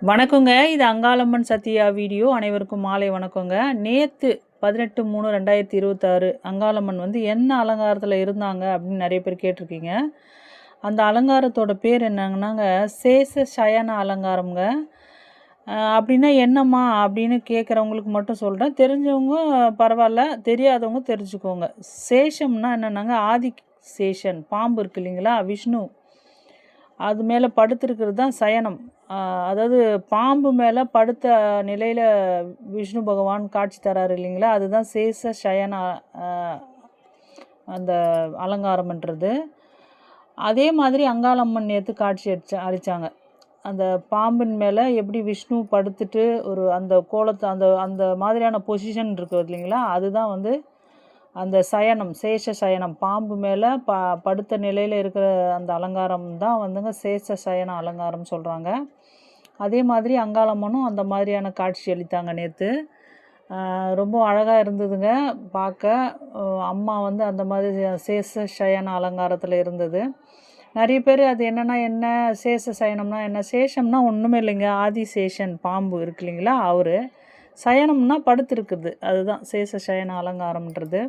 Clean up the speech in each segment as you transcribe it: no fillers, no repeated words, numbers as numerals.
வணக்கங்க. இது அங்காளம்மன் சத்யா வீடியோ. அனைவருக்கும் மாலை வணக்கங்க. நேத்து 18/3/2026 அங்காளம்மன் வந்து என்ன அலங்காரத்துல இருந்தாங்க அப்படின்னு நெறைய பேர் கேட்டிருக்கீங்க. அந்த அலங்காரத்தோட பேர் என்னங்கன்னாங்க, சேஷ சயன அலங்காரம்ங்க. அப்படின்னா என்னம்மா அப்படின்னு கேட்குறவங்களுக்கு மட்டும் சொல்றேன். தெரிஞ்சவங்க பரவால்ல, தெரியாதவங்க தெரிஞ்சுக்கோங்க. சேஷம்னா என்னன்னாங்க, ஆதி சேஷன் பாம்பு இருக்கு இல்லைங்களா? விஷ்ணு. அது மேல படுத்திருக்கிறது தான் சயனம். அதாவது பாம்பு மேல படுத்த நிலையில விஷ்ணு பகவான் காட்சி தராரு இல்லைங்களா? அதுதான் சேஷ சயன அ அந்த அலங்காரம்ன்றது. அதே மாதிரி அங்காளம்மன் நேத்து காட்சி அளிச்சாங்க. அந்த பாம்பின் மேல எப்படி விஷ்ணு படுத்துட்டு ஒரு அந்த கோலத்த அந்த அந்த மாதிரியான பொசிஷன் இருக்கு இல்லைங்களா? அதுதான் வந்து அந்த சயனம், சேஷ சயனம் பாம்பு மேல படுத்த நிலையில இருக்கிற அந்த அலங்காரம் தான் வந்துங்க சேஷ சயன அலங்காரம் சொல்றாங்க. அதே மாதிரி அங்காளம்மனும் அந்த மாதிரியான காட்சி அளித்தாங்க நேத்து. ரொம்ப அழகா இருந்ததுங்க பார்க்க. அம்மா வந்து அந்த மாதிரி சேஷ சயன அலங்காரத்துல இருந்தது. நெறைய பேர் அது என்னன்னா என்ன? சேஷ சயனம்னா என்ன? சேஷம்னா ஒண்ணுமே இல்லைங்க. ஆதிசேஷன் பாம்பு இருக்கு இல்லைங்களா? அவரு. சயனம்னா படுத்திருக்குது. அதுதான் சேஷ சயன அலங்காரம்ன்றது.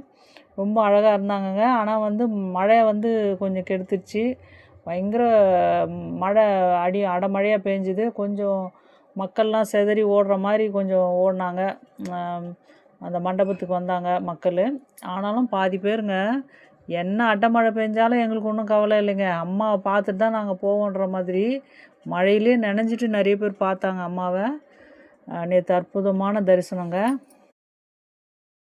ரொம்ப அழகா இருந்தாங்கங்க. ஆனா வந்து மழை வந்து கொஞ்சம் கெடுத்துருச்சு. பயங்கர மழை அடமழையா பேஞ்சுது. கொஞ்சம் மக்கள்லாம் சிதறி ஓடுற மாரி கொஞ்சம் ஓடுனாங்க. அந்த மண்டபத்துக்கு வந்தாங்க மக்களு. ஆனாலும் பாதி பேருங்க, என்ன அடமழை பெஞ்சாலும் எங்களுக்கு ஒண்ணும் கவலை இல்லைங்க. அம்மாவ பார்த்துட்டு தான் நாங்க போவோன்ற மாதிரி, மழையிலே நனைஞ்சிட்டு நெறைய பேர் பார்த்தாங்க அம்மாவ. நேத்து அற்புதமான தரிசனங்க.